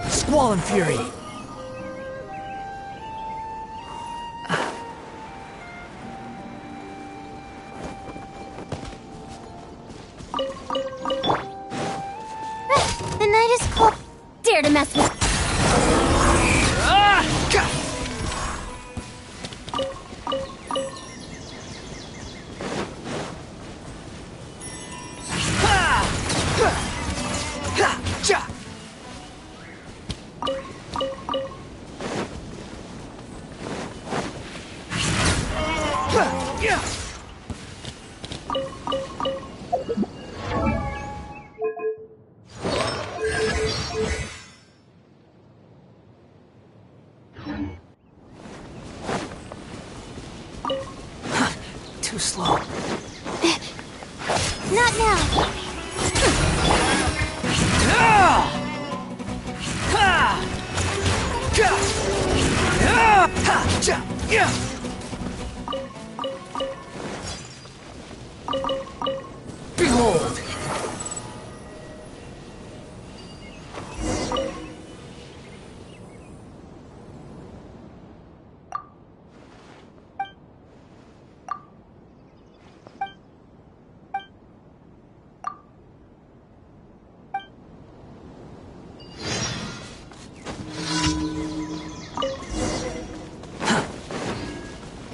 Squall and Fury! The night is cold. Dare to mess with... Too slow. Not now. Behold!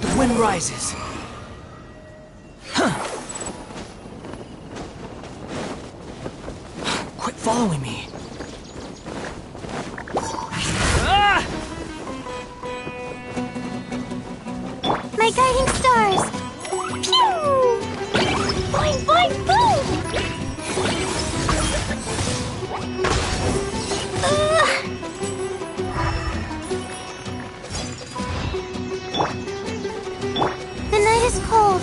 The wind rises. Quit following me. My guiding stars. Pew! Boing, boing, boom! The night is cold.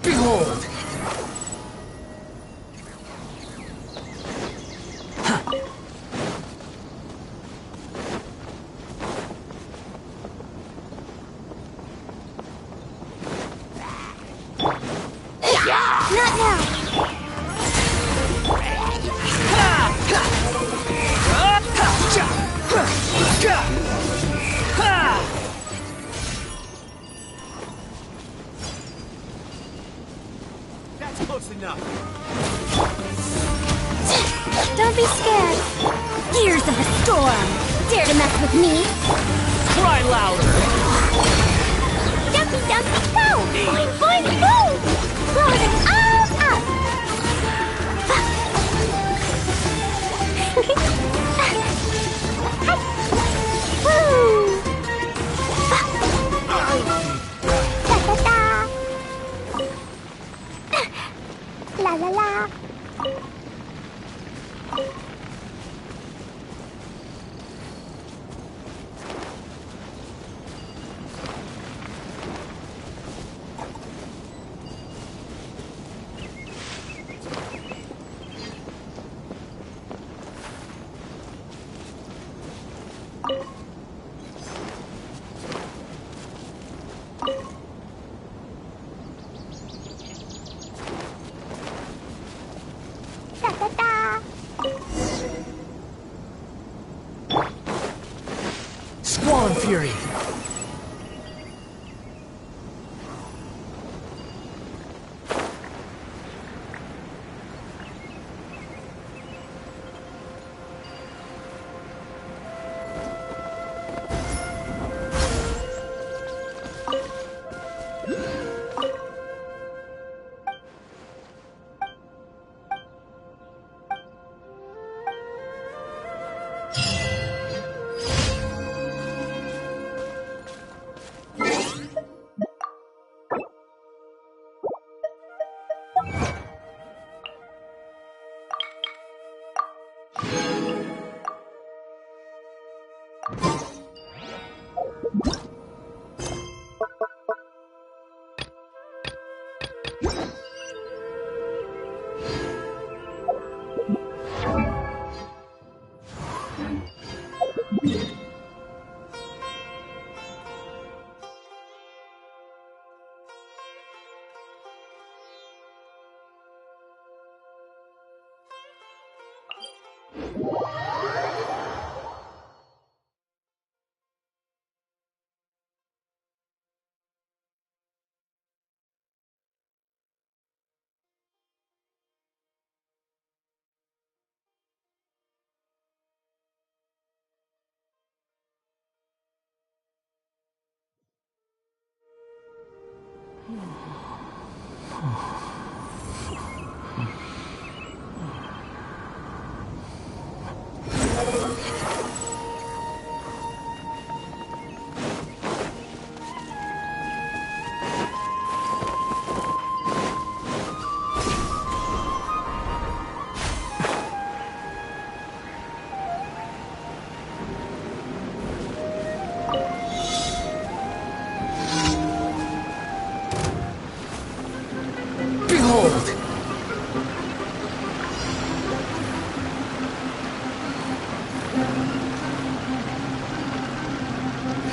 Behold! Not now. That's close enough. Don't be scared. Gears of the storm. Dare to mess with me? Cry louder! Dumpy, dumpy, go! Boing, boing, boom! Rolling up, up! Woo! Da-da-da! La-la-la! Da-da-da! Squall and Fury!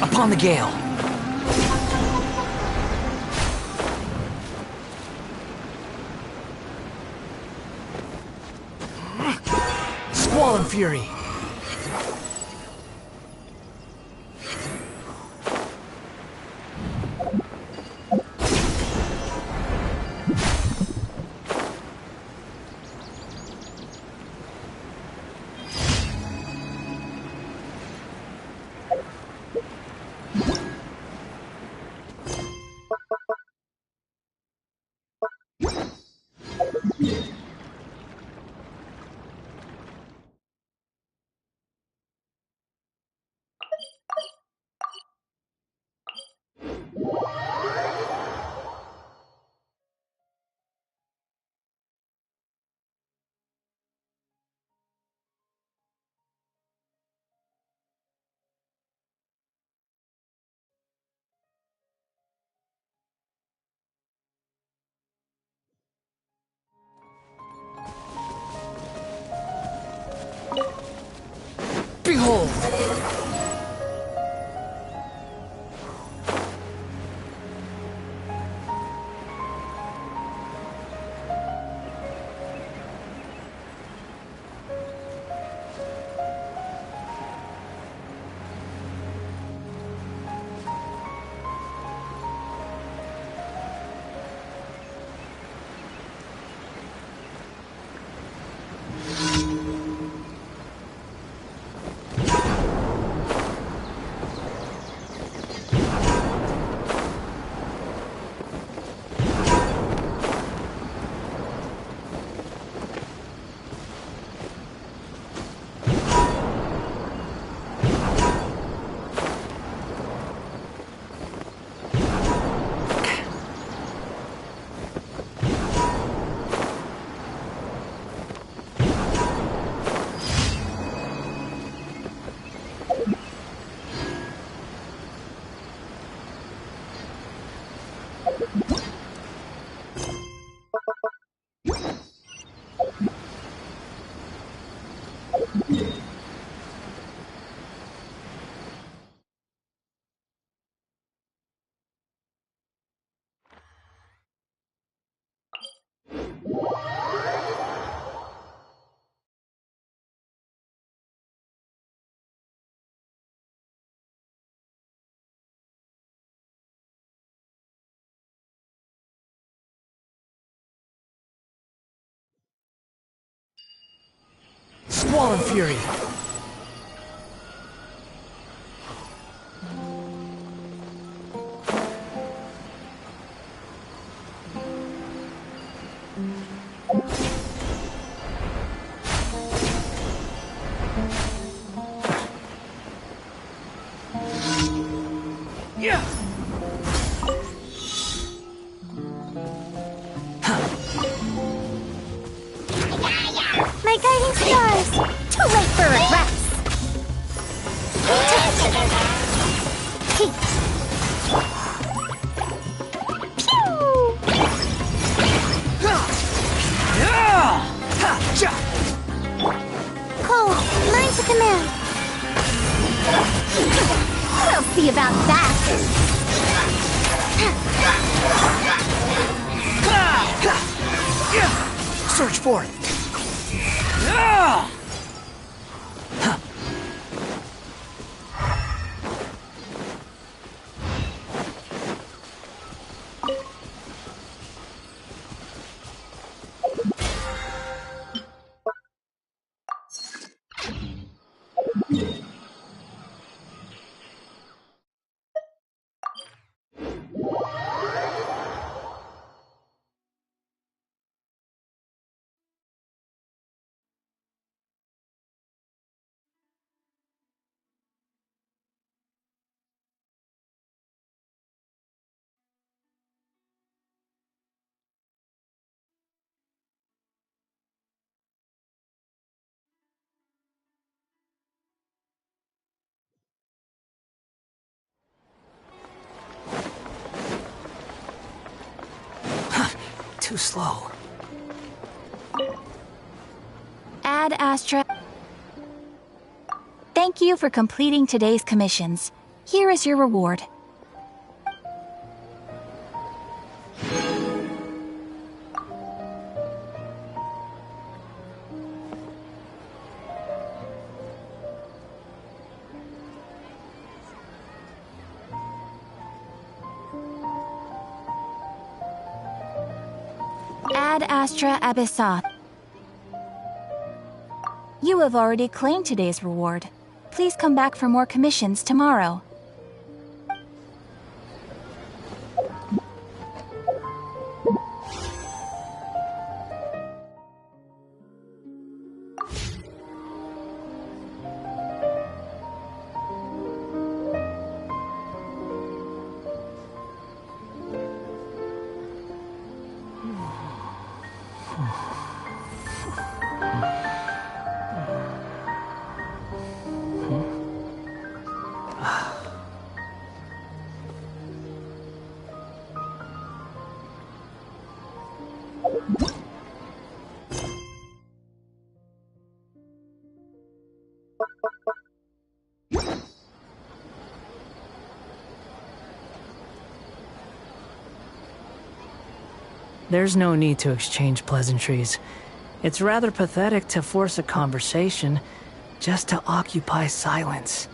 Upon the gale. Squall and fury. Behold! Squall and fury. Yeah. My guiding stars! Too late for regrets! Pew! Cold, mine to command. We'll see about that. Surge forth. too slow. Ad Astra. Thank you for completing today's commissions. Here is your reward. Ad Astra Abyssoth. You have already claimed today's reward. Please come back for more commissions tomorrow. There's no need to exchange pleasantries. It's rather pathetic to force a conversation just to occupy silence.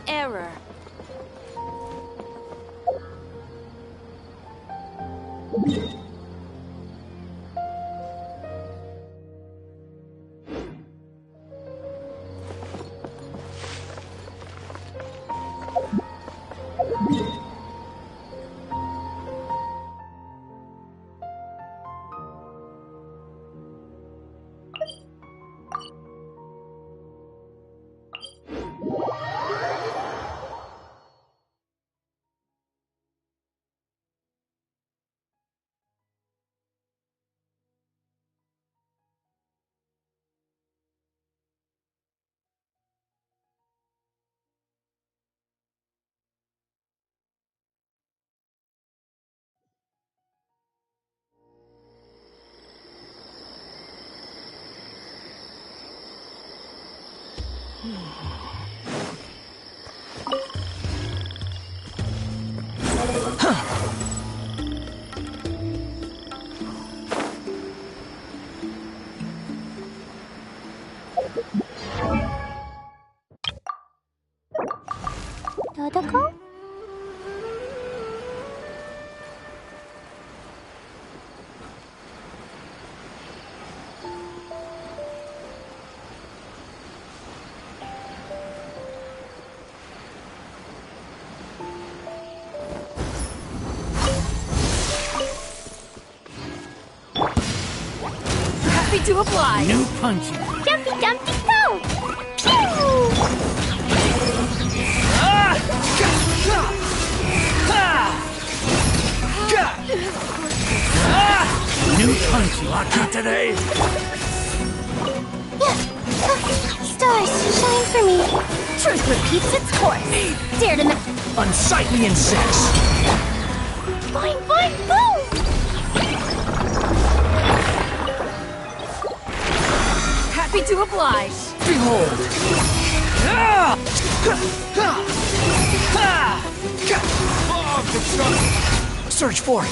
Error. Dodoko? Happy to oblige. New punching. Jumpy Dumpty Go! Pew! New punching. Lucky today. Stars, shine for me. Truth repeats its course. Dare to Unsightly insects. Boing, boing, boom! Happy to oblige. Behold. Search for it.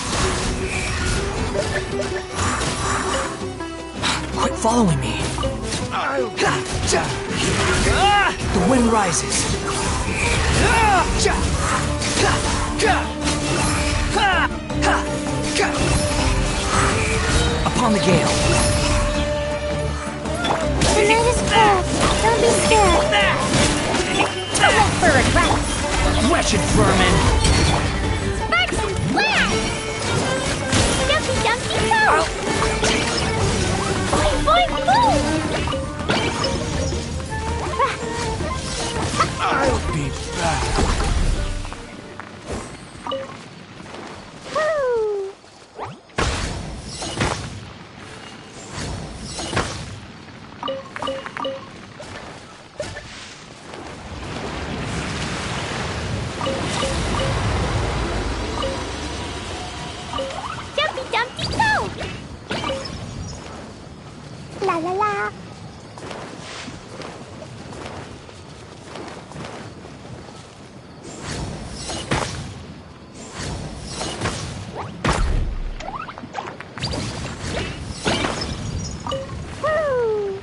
Quit following me. The wind rises. Upon the gale. The night is cold. Don't be scared. suffer regret. Wretched vermin! Sparks and flash! Dumpy dumpy toe! Boing boing boom! I'll be back. Woo! Dumpy dumpy toe! La la la! Woo!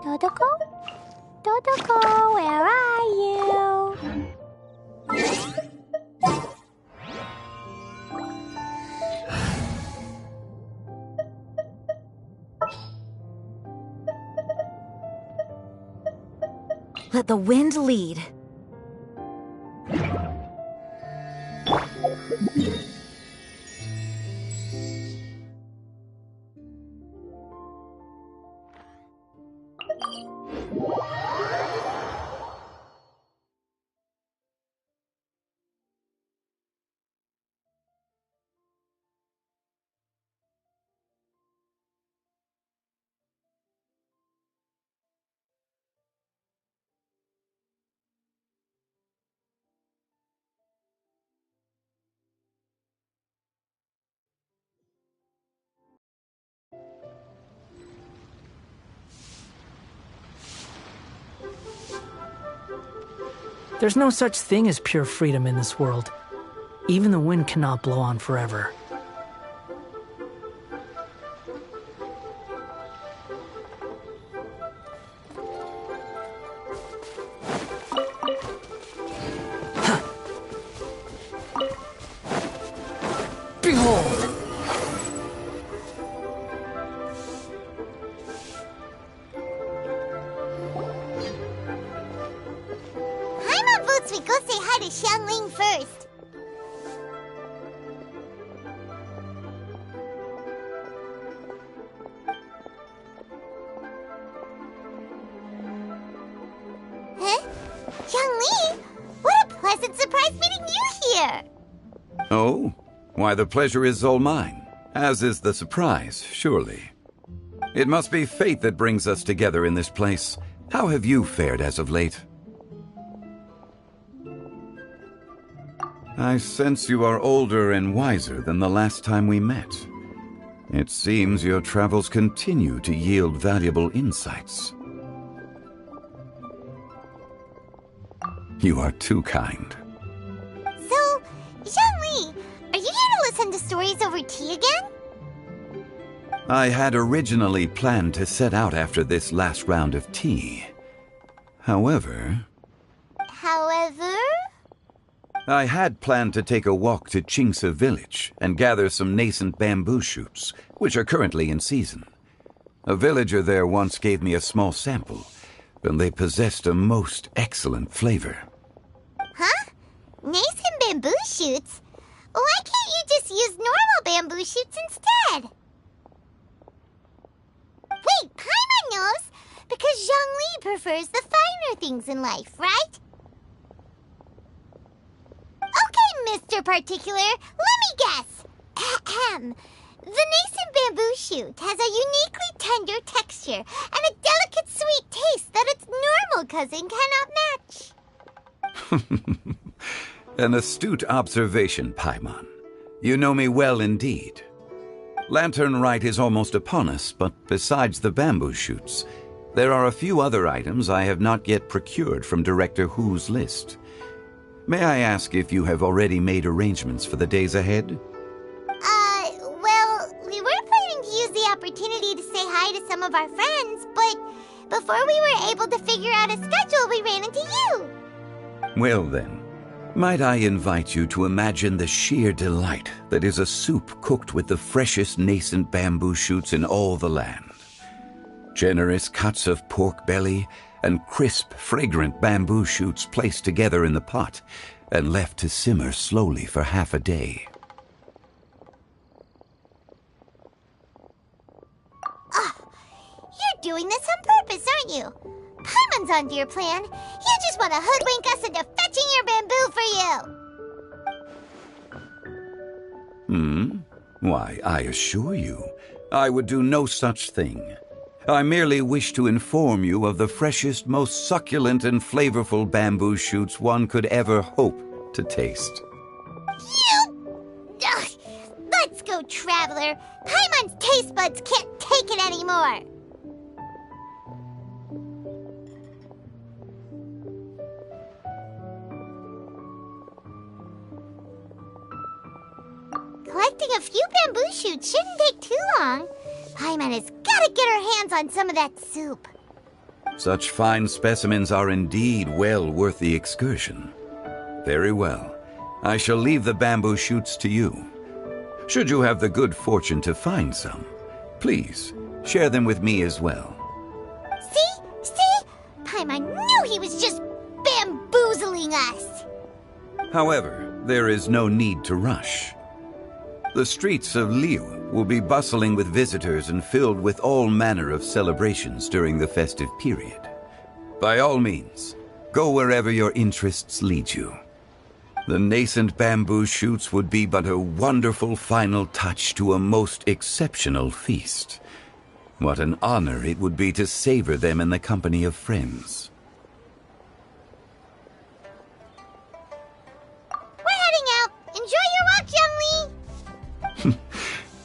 Dodoko? Dodoko, where are you? Let the wind lead. There's no such thing as pure freedom in this world. Even the wind cannot blow on forever. Behold! Paimon votes we go say hi to Xiangling first. Huh? Xiangling? What a pleasant surprise meeting you here! Oh? Why, the pleasure is all mine, as is the surprise, surely. It must be fate that brings us together in this place. How have you fared as of late? I sense you are older and wiser than the last time we met. It seems your travels continue to yield valuable insights. You are too kind. So, Xiangling, are you here to listen to stories over tea again? I had originally planned to set out after this last round of tea. However, I had planned to take a walk to Chingsa village and gather some nascent bamboo shoots, which are currently in season. A villager there once gave me a small sample, and they possessed a most excellent flavor. Huh? Nascent bamboo shoots? Why can't you just use normal bamboo shoots instead? Wait, Paimon knows! Because Zhongli prefers the finer things in life, right? Okay, Mr. Particular, let me guess. Ahem. The nascent bamboo shoot has a uniquely tender texture and a delicate sweet taste that its normal cousin cannot match. An astute observation, Paimon. You know me well indeed. Lantern Rite is almost upon us, but besides the bamboo shoots, there are a few other items I have not yet procured from Director Hu's list. May I ask if you have already made arrangements for the days ahead? Well, we were planning to use the opportunity to say hi to some of our friends, but before we were able to figure out a schedule, we ran into you. Well then, might I invite you to imagine the sheer delight that is a soup cooked with the freshest nascent bamboo shoots in all the land. Generous cuts of pork belly and crisp, fragrant bamboo shoots placed together in the pot and left to simmer slowly for half a day. You're doing this on purpose, aren't you? Paimon's onto your plan. You just want to hoodwink us into fetching your bamboo for you. Why, I assure you, I would do no such thing. I merely wish to inform you of the freshest, most succulent and flavorful bamboo shoots one could ever hope to taste. Ugh. Let's go, Traveler. Paimon's taste buds can't take it anymore. Collecting a few bamboo shoots shouldn't take too long. Paimon has got to get her hands on some of that soup. Such fine specimens are indeed well worth the excursion. Very well. I shall leave the bamboo shoots to you. Should you have the good fortune to find some, please share them with me as well. See? Paimon knew he was just bamboozling us. However, there is no need to rush. The streets of Liu will be bustling with visitors and filled with all manner of celebrations during the festive period. By all means, go wherever your interests lead you. The nascent bamboo shoots would be but a wonderful final touch to a most exceptional feast. What an honor it would be to savor them in the company of friends. We're heading out. Enjoy your walk, Zhongli.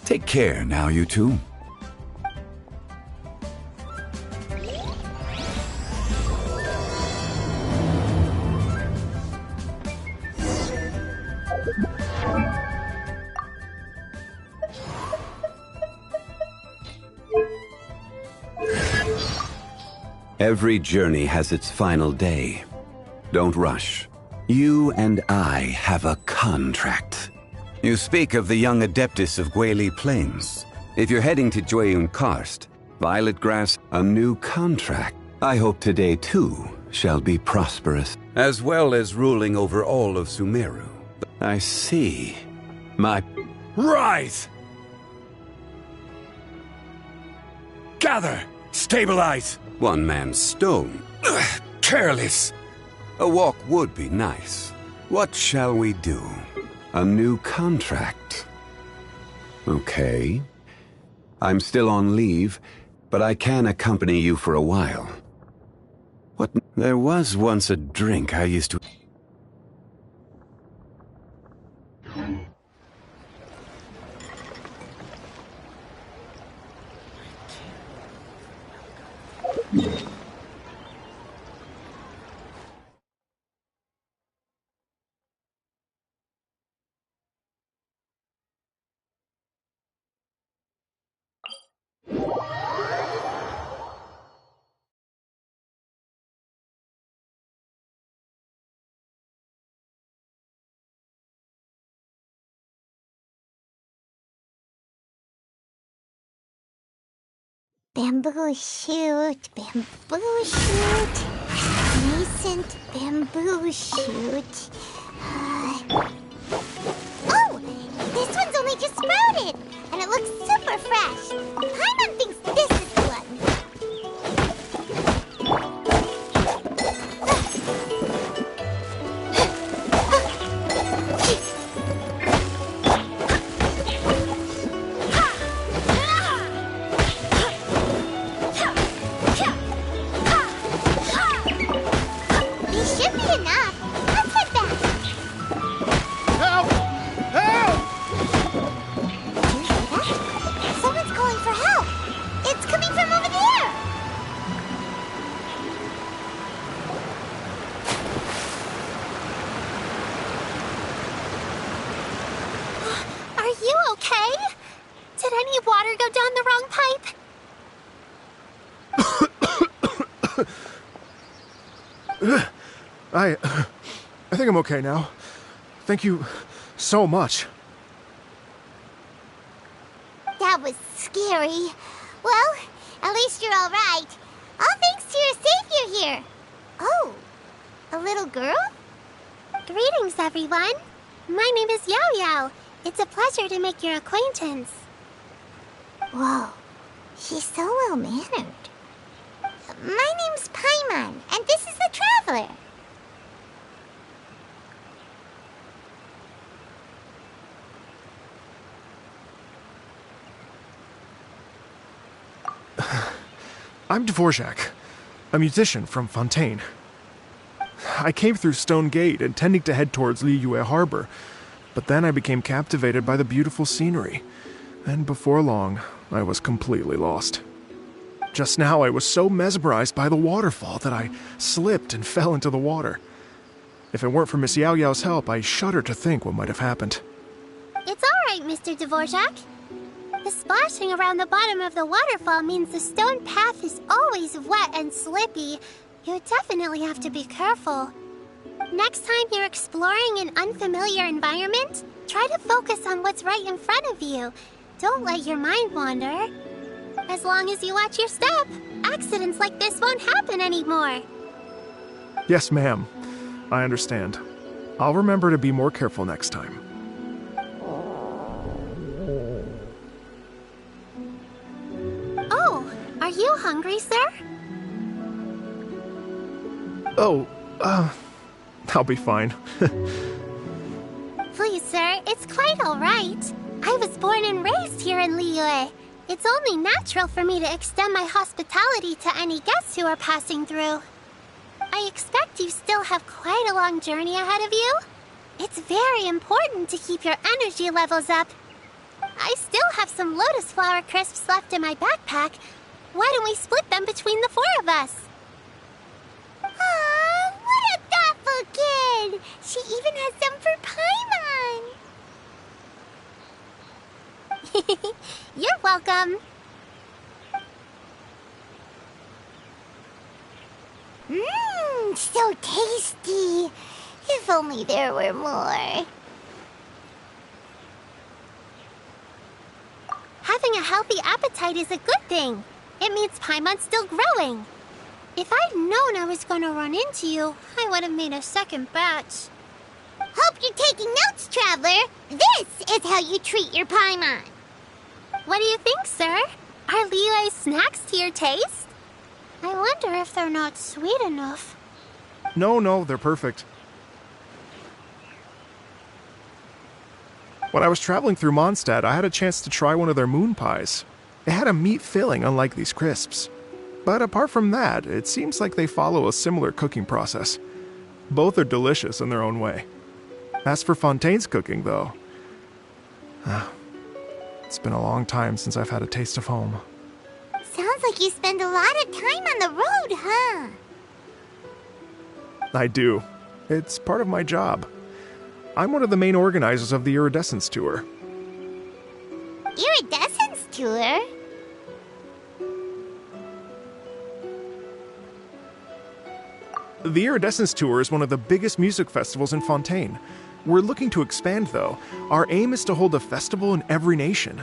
Take care now, you two. Every journey has its final day. Don't rush. You and I have a contract. You speak of the young Adeptus of Guili Plains. If you're heading to Jueyun Karst, Violet Grass, a new contract. I hope today, too, shall be prosperous. As well as ruling over all of Sumeru. I see. My... Rise! Gather! Stabilize! One man's stone. Careless! A walk would be nice. What shall we do? A new contract. Okay. I'm still on leave, but I can accompany you for a while. What? There was once a drink I used to... Bamboo shoot, bamboo shoot, nascent bamboo shoot. Oh, this one's only just sprouted, and it looks super fresh. Paimon thinks this is the one. These should be enough. Let's head back. Help! Help! Do you hear that? Someone's calling for help. It's coming from over there. Are you okay? Did any water go down the wrong pipe? I think I'm okay now. Thank you so much. That was scary. Well, at least you're all right. All thanks to your savior here. Oh, a little girl? Greetings, everyone. My name is Yao Yao. It's a pleasure to make your acquaintance. Whoa, she's so well-mannered. My name's Paimon, and this is the Traveler. I'm Dvorak, a musician from Fontaine. I came through Stone Gate intending to head towards Liyue Harbor, but then I became captivated by the beautiful scenery, and before long, I was completely lost. Just now, I was so mesmerized by the waterfall that I slipped and fell into the water. If it weren't for Miss Yao Yao's help, I shudder to think what might have happened. It's all right, Mr. Dvorak. The splashing around the bottom of the waterfall means the stone path is always wet and slippy. You definitely have to be careful. Next time you're exploring an unfamiliar environment, try to focus on what's right in front of you. Don't let your mind wander. As long as you watch your step, accidents like this won't happen anymore. Yes, ma'am. I understand. I'll remember to be more careful next time. Oh, are you hungry, sir? Oh, I'll be fine. Please, sir, it's quite all right. I was born and raised here in Liyue. It's only natural for me to extend my hospitality to any guests who are passing through. I expect you still have quite a long journey ahead of you. It's very important to keep your energy levels up. I still have some lotus flower crisps left in my backpack. Why don't we split them between the four of us? Aw, what a thoughtful kid! She even has some for Paimon! You're welcome. Mmm, so tasty. If only there were more. Having a healthy appetite is a good thing. It means Paimon's still growing. If I'd known I was going to run into you, I would have made a second batch. Hope you're taking notes, Traveler. This is how you treat your Paimon. What do you think, sir? Are Liyue's snacks to your taste? I wonder if they're not sweet enough. No, they're perfect. When I was traveling through Mondstadt, I had a chance to try one of their moon pies. It had a meat filling, unlike these crisps. But apart from that, it seems like they follow a similar cooking process. Both are delicious in their own way. As for Fontaine's cooking, though, it's been a long time since I've had a taste of home. Sounds like you spend a lot of time on the road, huh? I do. It's part of my job. I'm one of the main organizers of the Iridescence Tour. Iridescence Tour? The Iridescence Tour is one of the biggest music festivals in Fontaine. We're looking to expand, though. Our aim is to hold a festival in every nation.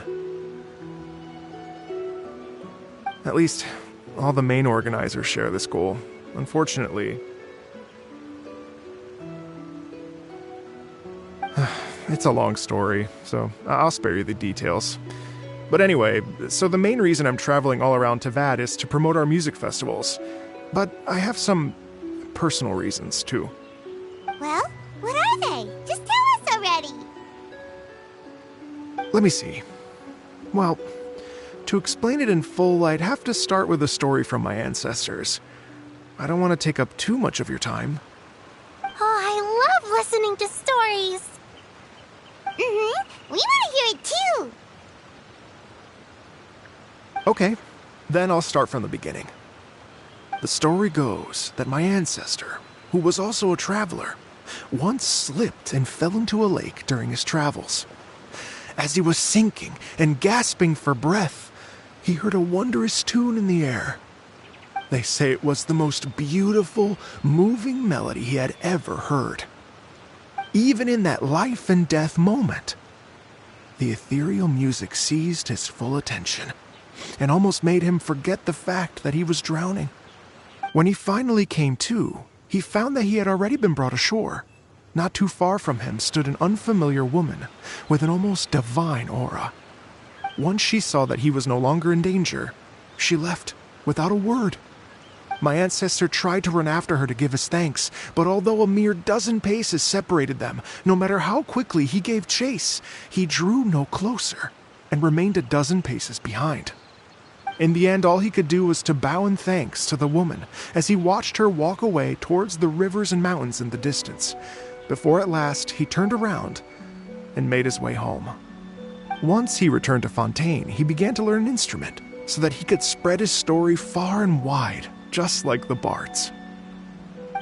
At least, all the main organizers share this goal. Unfortunately, it's a long story, so I'll spare you the details. But anyway, so the main reason I'm traveling all around Tavad is to promote our music festivals. But I have some personal reasons, too. Well, what are they? Just tell us already. Let me see. Well, to explain it in full, I'd have to start with a story from my ancestors. I don't want to take up too much of your time. Oh, I love listening to stories. We want to hear it too. Okay, then I'll start from the beginning. The story goes that my ancestor, who was also a traveler, once slipped and fell into a lake during his travels. As he was sinking and gasping for breath, he heard a wondrous tune in the air. They say it was the most beautiful, moving melody he had ever heard. Even in that life and death moment, the ethereal music seized his full attention and almost made him forget the fact that he was drowning. When he finally came to, he found that he had already been brought ashore. Not too far from him stood an unfamiliar woman with an almost divine aura. Once she saw that he was no longer in danger, she left without a word. My ancestor tried to run after her to give his thanks, but although a mere dozen paces separated them, no matter how quickly he gave chase, he drew no closer and remained a dozen paces behind. In the end, all he could do was to bow in thanks to the woman as he watched her walk away towards the rivers and mountains in the distance, before at last he turned around and made his way home. Once he returned to Fontaine, he began to learn an instrument so that he could spread his story far and wide, just like the bards.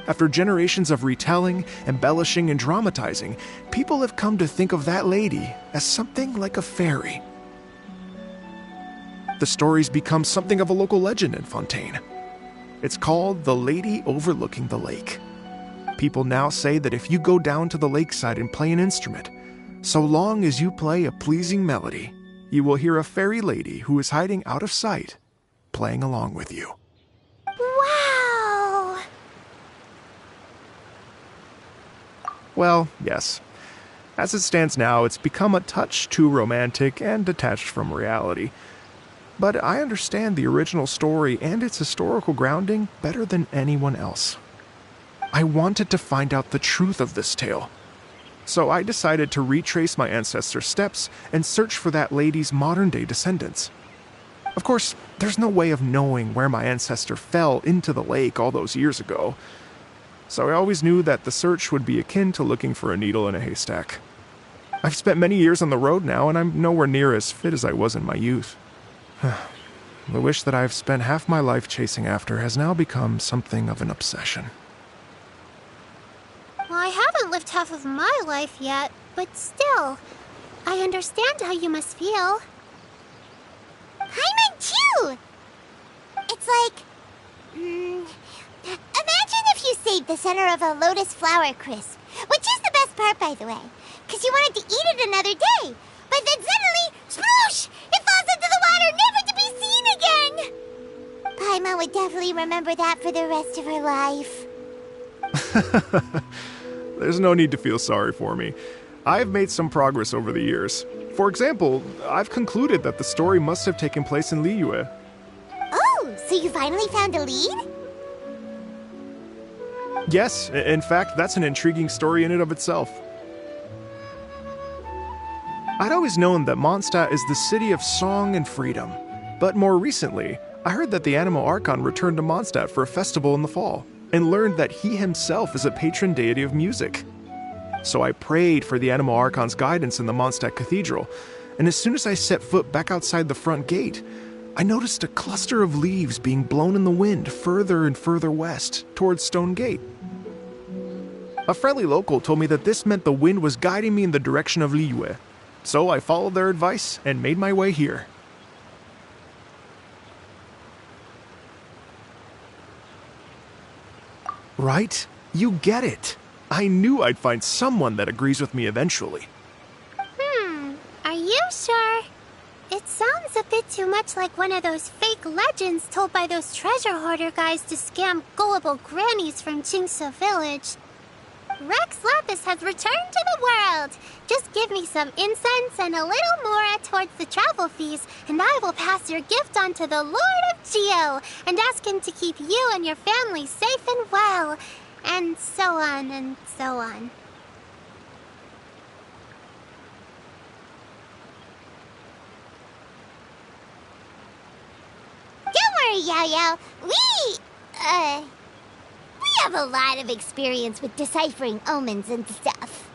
After generations of retelling, embellishing, and dramatizing, people have come to think of that lady as something like a fairy. The story's become something of a local legend in Fontaine. It's called The Lady Overlooking the Lake. People now say that if you go down to the lakeside and play an instrument, so long as you play a pleasing melody, you will hear a fairy lady who is hiding out of sight, playing along with you. Wow! Well, yes. As it stands now, it's become a touch too romantic and detached from reality. But I understand the original story and its historical grounding better than anyone else. I wanted to find out the truth of this tale. So I decided to retrace my ancestors' steps and search for that lady's modern-day descendants. Of course, there's no way of knowing where my ancestor fell into the lake all those years ago. So I always knew that the search would be akin to looking for a needle in a haystack. I've spent many years on the road now, and I'm nowhere near as fit as I was in my youth. The wish that I've spent half my life chasing after has now become something of an obsession. Well, I haven't lived half of my life yet, but still, I understand how you must feel. I meant too! It's like... imagine if you saved the center of a lotus flower crisp, which is the best part, by the way, because you wanted to eat it another day, but then suddenly, sploosh! It falls into the water, never to be seen again! Paimon would definitely remember that for the rest of her life. There's no need to feel sorry for me. I've made some progress over the years. For example, I've concluded that the story must have taken place in Liyue. Oh, so you finally found a lead? Yes, in fact, that's an intriguing story in and of itself. I'd always known that Mondstadt is the city of song and freedom, but more recently, I heard that the Anemo Archon returned to Mondstadt for a festival in the fall, and learned that he himself is a patron deity of music. So I prayed for the Anemo Archon's guidance in the Mondstadt Cathedral, and as soon as I set foot back outside the front gate, I noticed a cluster of leaves being blown in the wind further and further west, towards Stone Gate. A friendly local told me that this meant the wind was guiding me in the direction of Liyue, so I followed their advice and made my way here. Right? You get it. I knew I'd find someone that agrees with me eventually. Are you sure? It sounds a bit too much like one of those fake legends told by those treasure hoarder guys to scam gullible grannies from Jingsa Village. Rex Lapis has returned to the world. Just give me some incense and a little mora towards the travel fees, and I will pass your gift on to the Lord of Geo and ask him to keep you and your family safe and well, and so on and so on. Don't worry, Yao-Yao. We have a lot of experience with deciphering omens and stuff.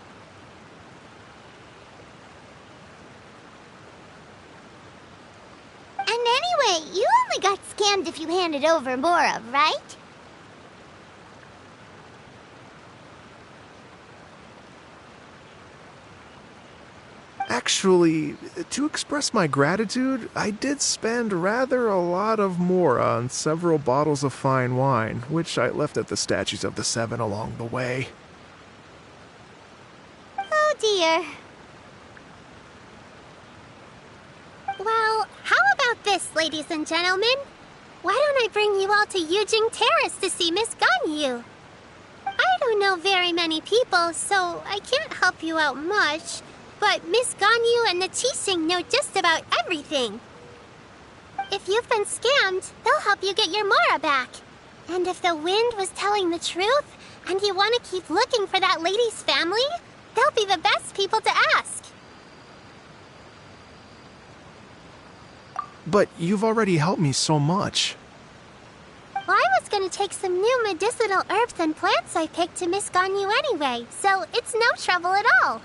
And anyway, you only got scammed if you handed over Mora, right? Actually, to express my gratitude, I did spend rather a lot of mora on several bottles of fine wine, which I left at the Statues of the Seven along the way. Oh dear. Well, how about this, ladies and gentlemen? Why don't I bring you all to Yujing Terrace to see Miss Ganyu? I don't know very many people, so I can't help you out much. But Miss Ganyu and the Qixing know just about everything. If you've been scammed, they'll help you get your Mora back. And if the wind was telling the truth, and you want to keep looking for that lady's family, they'll be the best people to ask. But you've already helped me so much. Well, I was going to take some new medicinal herbs and plants I picked to Miss Ganyu anyway, so it's no trouble at all.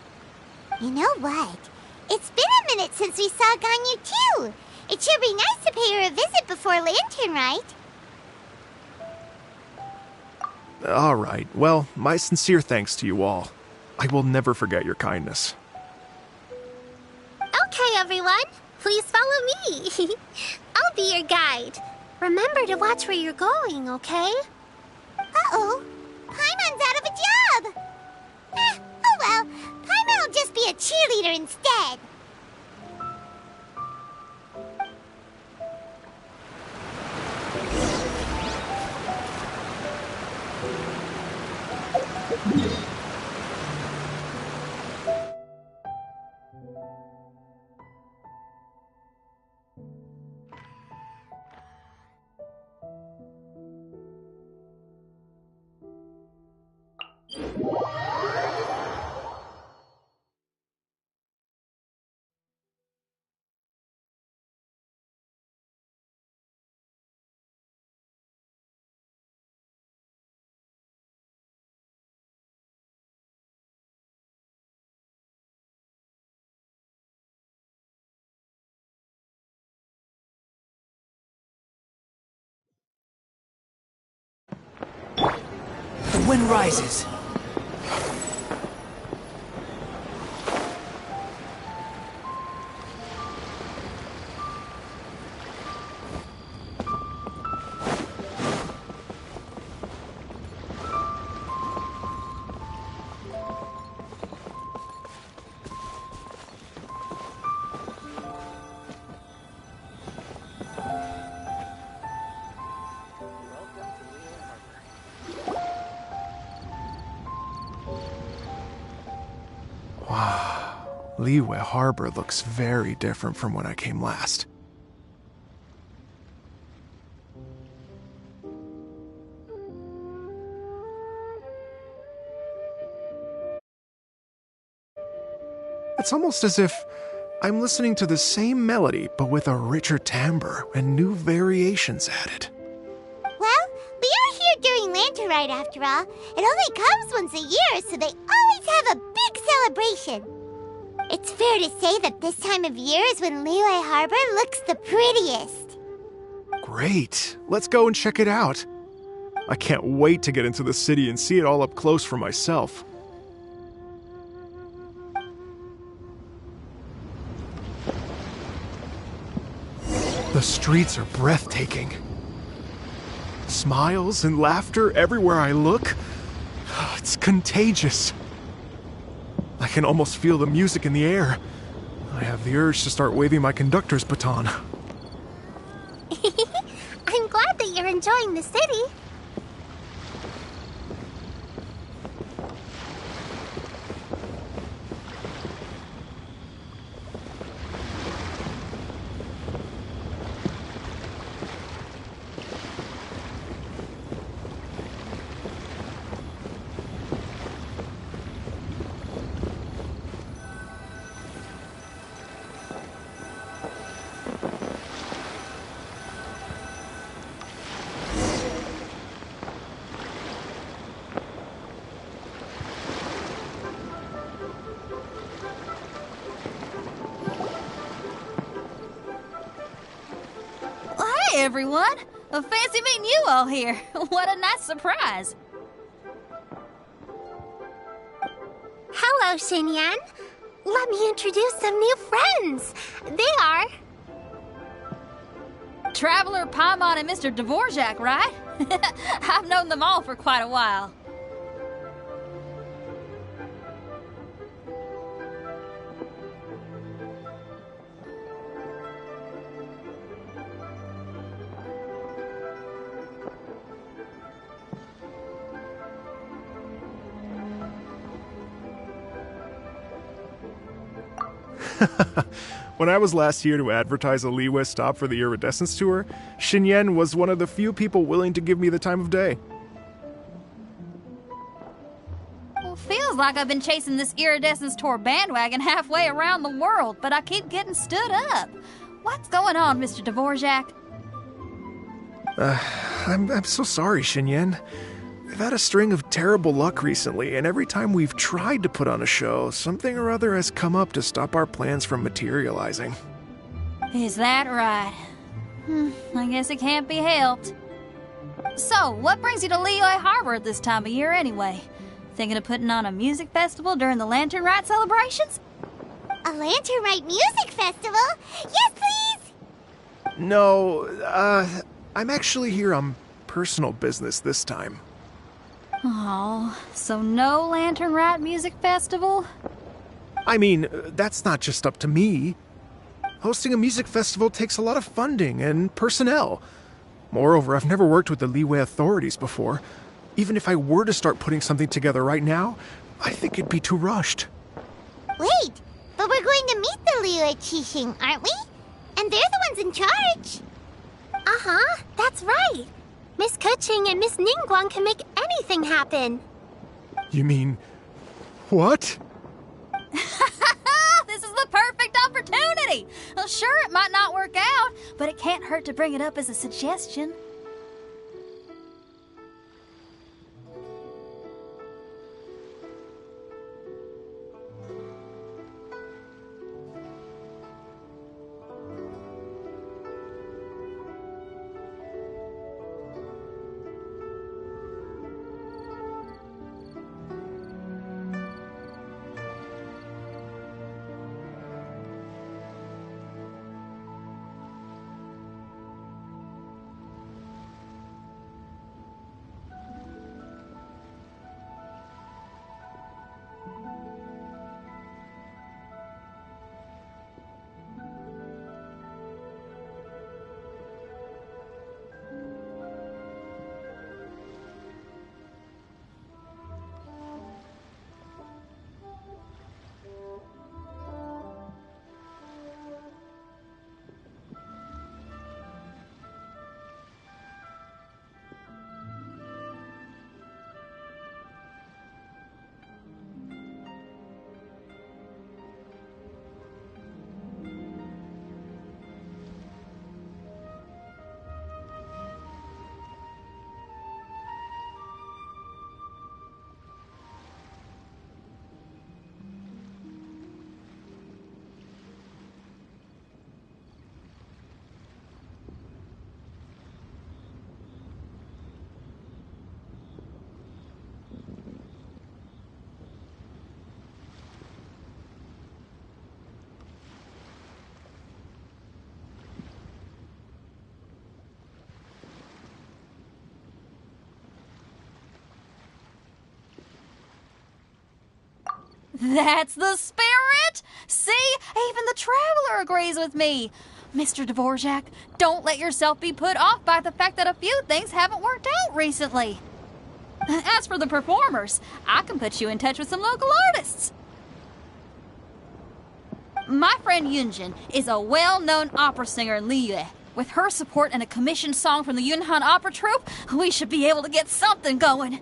You know what? It's been a minute since we saw Ganyu too. It should be nice to pay her a visit before Lantern, right? All right. Well, my sincere thanks to you all. I will never forget your kindness. Okay, everyone. Please follow me. I'll be your guide. Remember to watch where you're going, okay? Uh-oh. Paimon's out of a job. Oh well. Paimon will just be a cheerleader instead. The wind rises. Liyue Harbor looks very different from when I came last. It's almost as if I'm listening to the same melody, but with a richer timbre and new variations added. Well, we are here during Lantern Rite after all. It only comes once a year, so they always have a big celebration. It's fair to say that this time of year is when Liyue Harbor looks the prettiest. Great. Let's go and check it out. I can't wait to get into the city and see it all up close for myself. The streets are breathtaking. Smiles and laughter everywhere I look. It's contagious. I can almost feel the music in the air. I have the urge to start waving my conductor's baton. I'm glad that you're enjoying the city. Hey everyone! Fancy meeting you all here. What a nice surprise. Hello, Xinyan. Let me introduce some new friends. They are... Traveler, Paimon, and Mr. Dvorak, right? I've known them all for quite a while. When I was last here to advertise a Liyue stop for the Iridescence Tour, Xinyan was one of the few people willing to give me the time of day. Well, feels like I've been chasing this Iridescence Tour bandwagon halfway around the world, but I keep getting stood up. What's going on, Mr. Dvorak? I'm so sorry, Xinyan. We've had a string of terrible luck recently, and every time we've tried to put on a show, something or other has come up to stop our plans from materializing. Is that right? I guess it can't be helped. So, what brings you to Liyue Harbor at this time of year anyway? Thinking of putting on a music festival during the Lantern Rite celebrations? A Lantern Rite music festival? Yes, please! No, I'm actually here on personal business this time. Oh, so no Lantern Rite music festival? I mean, that's not just up to me. Hosting a music festival takes a lot of funding and personnel. Moreover, I've never worked with the Liyue authorities before. Even if I were to start putting something together right now, I think it'd be too rushed. Wait, but we're going to meet the Liyue Qixing, aren't we? And they're the ones in charge. Uh-huh, that's right. Miss Keqing and Miss Ningguang can make anything happen. You mean... what? This is the perfect opportunity! Well, sure, it might not work out, but it can't hurt to bring it up as a suggestion. That's the spirit! it? See? Even the Traveler agrees with me. Mr. Dvorak, don't let yourself be put off by the fact that a few things haven't worked out recently. As for the performers, I can put you in touch with some local artists. My friend Yunjin is a well-known opera singer in Liyue. With her support and a commissioned song from the Yunhan Opera Troupe, we should be able to get something going.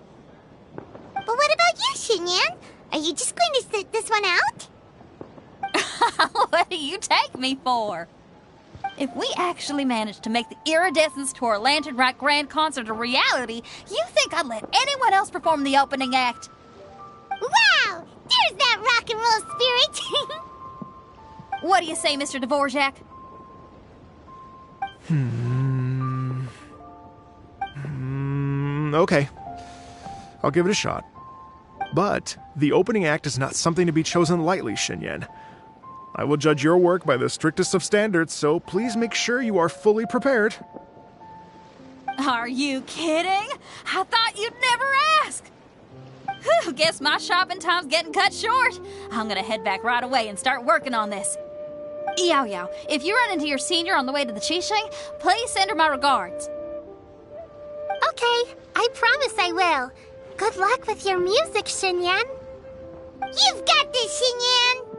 But what about you, Xinyan? Are you just going to sit this one out? What do you take me for? If we actually manage to make the Iridescence Tour Lantern Rock Grand Concert a reality, you think I'd let anyone else perform the opening act? Wow! There's that rock and roll spirit! What do you say, Mr. Dvorak? Okay. I'll give it a shot. But the opening act is not something to be chosen lightly, Xinyan. I will judge your work by the strictest of standards, so please make sure you are fully prepared. Are you kidding? I thought you'd never ask. Whew, guess my shopping time's getting cut short. I'm gonna head back right away and start working on this. Yao Yao, if you run into your senior on the way to the Qixing, please send her my regards. Okay, I promise I will. Good luck with your music, Xinyan. You've got this, Xinyan!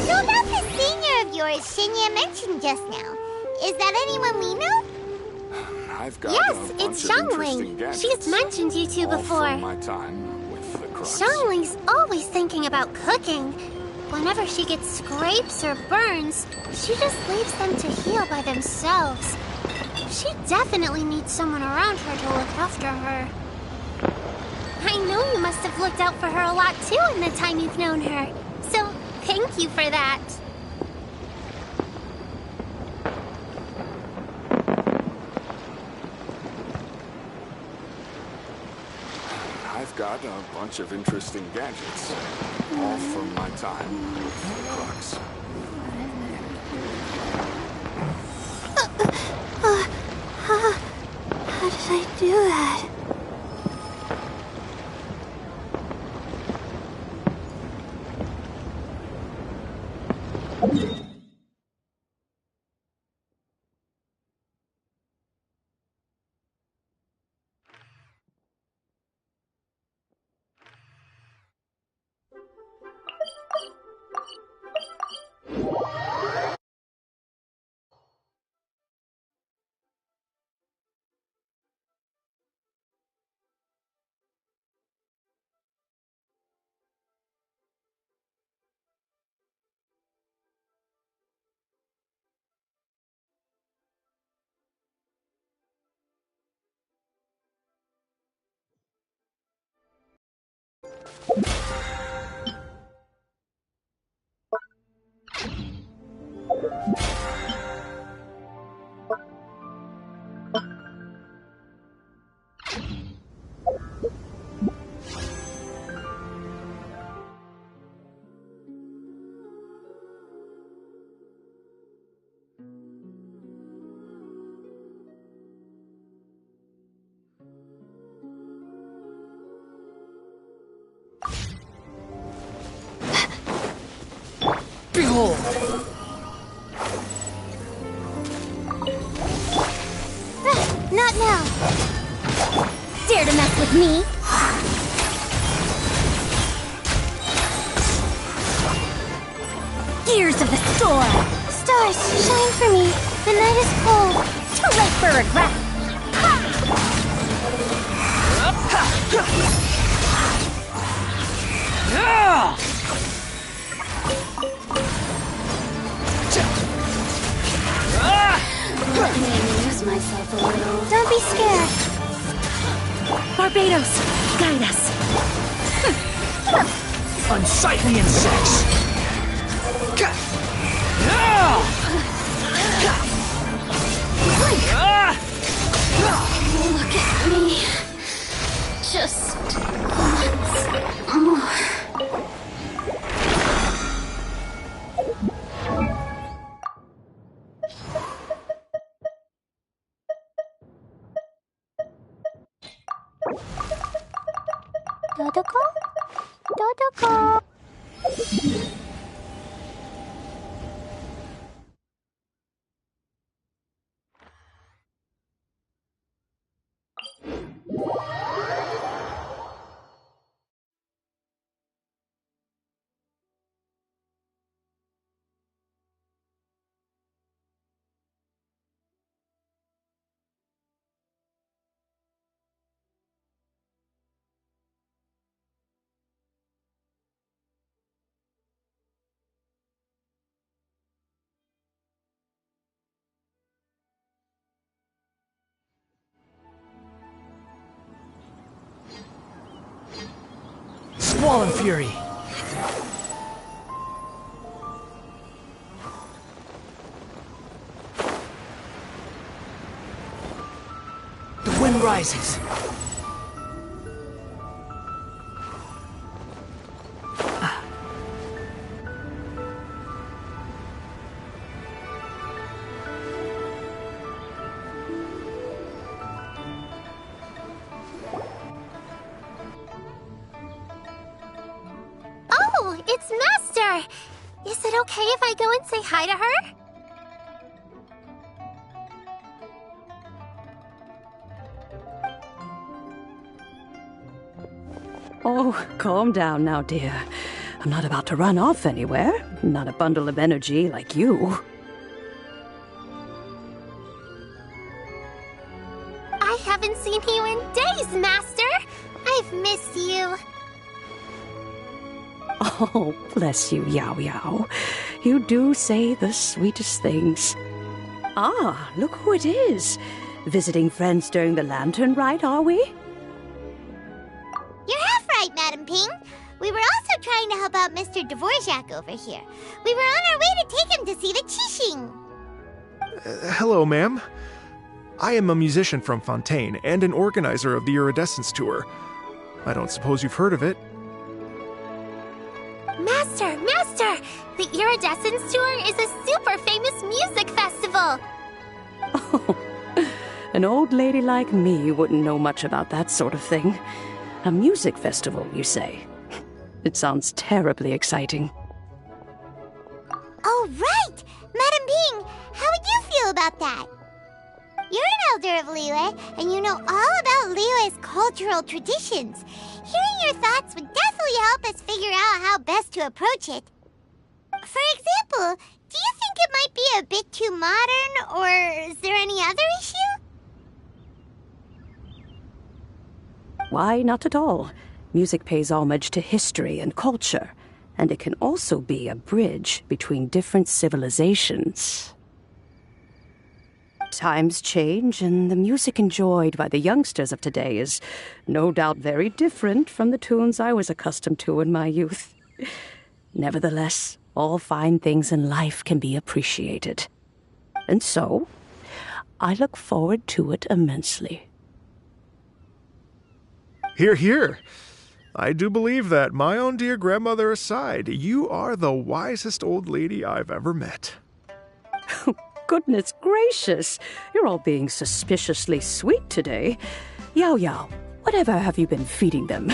So about the senior of yours Xinyan mentioned just now, is that anyone we know? I've got Yes, a bunch it's of interesting Xiangling. gadgets, She's mentioned you two all before. from my time with the Crux. Xiangling's always thinking about cooking. Whenever she gets scrapes or burns, she just leaves them to heal by themselves. She definitely needs someone around her to look after her. I know you must have looked out for her a lot too in the time you've known her. So, thank you for that. I've got a bunch of interesting gadgets, all from my time with the Crux. How did I do that? Behold! Not now. Dare to mess with me? Gears of the storm. Stars, shine for me. The night is cold. Too late for regret. Let me amuse myself a little. Don't be scared. Barbados, guide us. Unsightly insects. Look at me. Just once more. Dodoko? Dodoko. Swollen Fury! The wind rises. Oh, it's Master! Is it okay if I go and say hi to her? Oh, calm down now, dear. I'm not about to run off anywhere. I'm not a bundle of energy like you. I haven't seen you in days, Master! I've missed you. Oh, bless you, Yao Yao. You do say the sweetest things. Ah, look who it is. Visiting friends during the lantern rite, are we? You're half right, Madam Ping. We were also trying to help out Mr. Dvorak over here. We were on our way to take him to see the Qixing. Hello, ma'am. I am a musician from Fontaine and an organizer of the Iridescence Tour. I don't suppose you've heard of it. Master! Master! The Iridescence Tour is a super famous music festival! Oh, an old lady like me wouldn't know much about that sort of thing. A music festival, you say? It sounds terribly exciting. Oh, right! Madam Ping, how would you feel about that? You're an elder of Liyue, and you know all about Liyue's cultural traditions. Hearing your thoughts would definitely help us figure out how best to approach it. For example, do you think it might be a bit too modern, or is there any other issue? Why, not at all. Music pays homage to history and culture, and it can also be a bridge between different civilizations. Times change, and the music enjoyed by the youngsters of today is no doubt very different from the tunes I was accustomed to in my youth. Nevertheless, all fine things in life can be appreciated. And so, I look forward to it immensely. Hear, hear. I do believe that, my own dear grandmother aside, you are the wisest old lady I've ever met. Goodness gracious, you're all being suspiciously sweet today. Yao Yao, whatever have you been feeding them?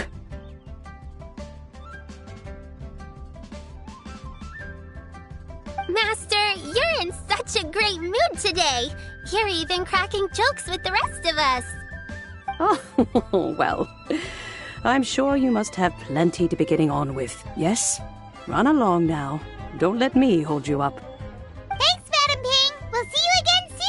Master, you're in such a great mood today. You're even cracking jokes with the rest of us. Oh, well, I'm sure you must have plenty to be getting on with, yes? Run along now. Don't let me hold you up. Thanks, Madam Ping. We'll see you again soon.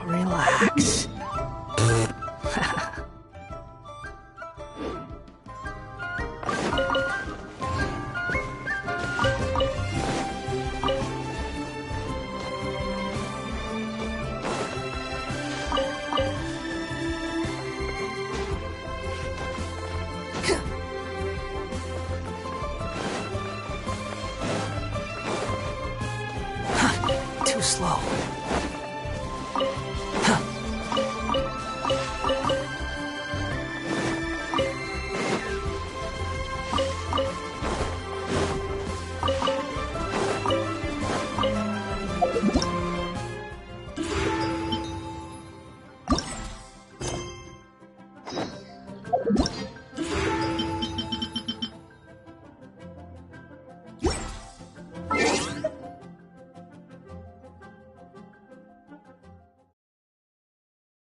Relax. Too slow.